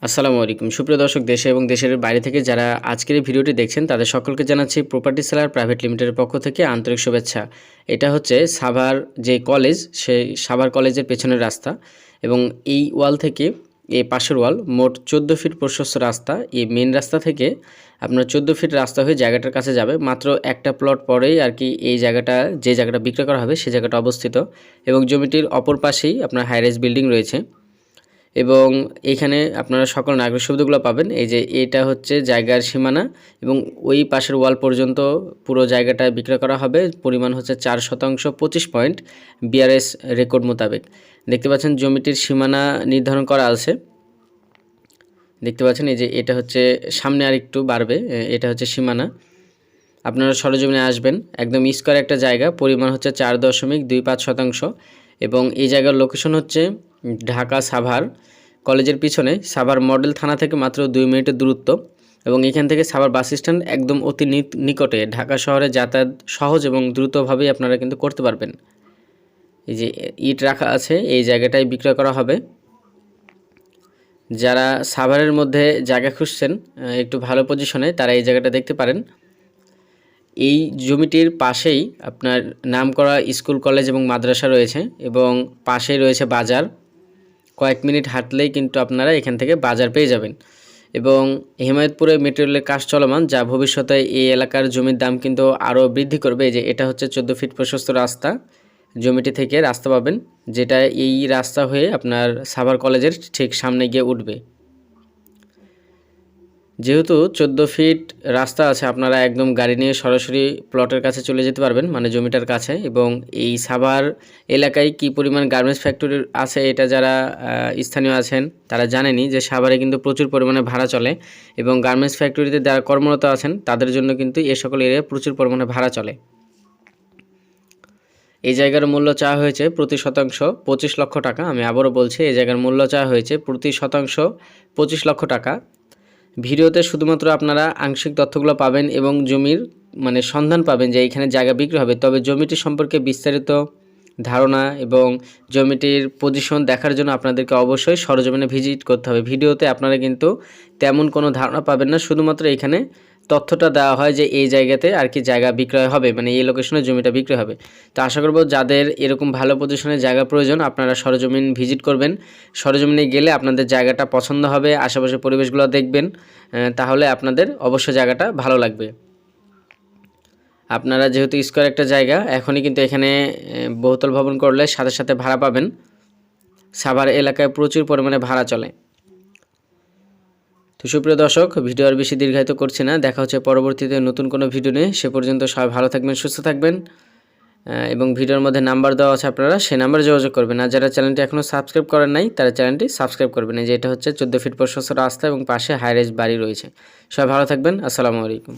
আসসালামু আলাইকুম সুপ্রিয় দর্শক দেশে এবং দেশের বাইরে থেকে যারা আজকের এই ভিডিওটি দেখছেন তাদের সকলকে জানাচ্ছি প্রপার্টি সেলার প্রাইভেট লিমিটেডের পক্ষ থেকে আন্তরিক শুভেচ্ছা। এটা হচ্ছে সাভার যে কলেজ সেই সাভার কলেজের পেছনের রাস্তা এবং এই ওয়াল থেকে এই পাশের ওয়াল মোট 14 ফিট প্রশস্ত রাস্তা। এই মেন রাস্তা থেকে আপনার 14 ফিট রাস্তা হয়ে জায়গাটার কাছে যাবে। মাত্র একটা প্লট পরেই আর কি এই জায়গাটা যে জায়গাটা বিক্রি করা হবে সেই জায়গাটা অবস্থিত এবং জমিটির অপর পাশেই আপনার হাইরাইজ বিল্ডিং রয়েছে এবং এইখানে আপনারা সকল নাগরিক সুবিধাগুলো পাবেন। এই যে এটা হচ্ছে জায়গার সীমানা এবং ওই পাশের ওয়াল পর্যন্ত পুরো জায়গাটা বিক্রয় করা হবে। পরিমাণ হচ্ছে 4% 25 পয়েন্ট বিআরএস রেকর্ড মোতাবেক। দেখতে পাচ্ছেন জমিটির সীমানা নির্ধারণ করা আছে। দেখতে পাচ্ছেন এই যে এটা হচ্ছে সামনে আর একটু বাড়বে, এটা হচ্ছে সীমানা। আপনারা সরজমিনে আসবেন, একদম স্কোয়ার একটা জায়গা, পরিমাণ হচ্ছে 4.25% এবং এই জায়গার লোকেশন হচ্ছে ঢাকা সাভার কলেজের পিছনে সাভার মডেল থানা থেকে মাত্র 2 মিনিটের দূরত্ব এবং এখান থেকে সাভার বাস স্ট্যান্ড একদম অতি নিকটে। ঢাকা শহরে যাতায়াত সহজ এবং দ্রুতভাবেই আপনারা কিন্তু করতে পারবেন। এই যে ইট রাখা আছে, এই জায়গাটাই বিক্রয় করা হবে। যারা সাভারের মধ্যে জায়গা খুঁজছেন একটু ভালো পজিশনে, তারা এই জায়গাটা দেখতে পারেন। এই জমিটির পাশেই আপনার নামকরা স্কুল কলেজ এবং মাদ্রাসা রয়েছে এবং পাশেই রয়েছে বাজার। কয়েক মিনিট হাঁটলেই কিন্তু আপনারা এখান থেকে বাজার পেয়ে যাবেন এবং হিমায়তপুরে মেট্রো রেলের কাজ চলমান, যা ভবিষ্যতে এই এলাকার জমির দাম কিন্তু আরও বৃদ্ধি করবে। যে এটা হচ্ছে 14 ফিট প্রশস্ত রাস্তা, জমিটি থেকে রাস্তা পাবেন যেটা এই রাস্তা হয়ে আপনার সাভার কলেজের ঠিক সামনে গিয়ে উঠবে। যেহেতু 14 ফিট রাস্তা আছে, আপনারা একদম গাড়ি নিয়ে সরাসরি প্লটের কাছে চলে যেতে পারবেন, মানে জমিটার কাছে। এবং এই সাভার এলাকায় কি পরিমাণ গার্মেন্টস ফ্যাক্টরি আছে এটা যারা স্থানীয় আছেন তারা জানেনই যে সাভারে কিন্তু প্রচুর পরিমাণে ভাড়া চলে এবং গার্মেন্টস ফ্যাক্টরিতে যারা কর্মরত আছেন তাদের জন্য কিন্তু এই সকল এরিয়ায় প্রচুর পরিমাণে ভাড়া চলে। এই জায়গার মূল্য চাওয়া হয়েছে প্রতি শতাংশ 25 লক্ষ টাকা। আমি আবারও বলছি, এই জায়গার মূল্য চাওয়া হয়েছে প্রতি শতাংশ 25 লক্ষ টাকা। ভিডিওতে শুধুমাত্র আপনারা আংশিক তথ্যগুলো পাবেন এবং জমির মানে সন্ধান পাবেন যে এইখানে জায়গা বিক্রি হবে, তবে জমিটি সম্পর্কে বিস্তারিত ধারণা এবং জমিটির পজিশন দেখার জন্য আপনাদেরকে অবশ্যই সরজমিনে ভিজিট করতে হবে। ভিডিওতে আপনারা কিন্তু তেমন কোনো ধারণা পাবেন না, শুধুমাত্র এখানে তথ্যটা দেওয়া হয় যে এই জায়গাতে আর কি জায়গা বিক্রয় হবে, মানে এই লোকেশনে জমিটা বিক্রি হবে। তো আশা করব যাদের এরকম ভালো পজিশনে জায়গা প্রয়োজন আপনারা সরজমিন ভিজিট করবেন। সরজমিনে গেলে আপনাদের জায়গাটা পছন্দ হবে, আশেপাশের পরিবেশগুলো দেখবেন, তাহলে আপনাদের অবশ্যই জায়গাটা ভালো লাগবে। আপনারা যেহেতু স্কোয়ার একটা জায়গা, এখনই কিন্তু এখানে বহুতল ভবন করলে সাথে সাথে ভাড়া পাবেন। সাভার এলাকায় প্রচুর পরিমাণে ভাড়া চলে। তো সুপ্রিয় দর্শক, ভিডিও আর বেশি দীর্ঘায়িত করছি না, দেখা হচ্ছে পরবর্তীতে নতুন কোনো ভিডিও নিয়ে। সে পর্যন্ত সবাই ভালো থাকবেন, সুস্থ থাকবেন এবং ভিডিওর মধ্যে নাম্বার দেওয়া আছে, আপনারা সেই নাম্বারে যোগাযোগ করবেন। আর যারা চ্যানেলটি এখনও সাবস্ক্রাইব করেন নাই তারা চ্যানেলটি সাবস্ক্রাইব করবেন। এই যে এটা হচ্ছে 14 ফিট প্রশস্ত রাস্তা এবং পাশে হাইরাইজ বাড়ি রয়েছে। সবাই ভালো থাকবেন, আসসালামু আলাইকুম।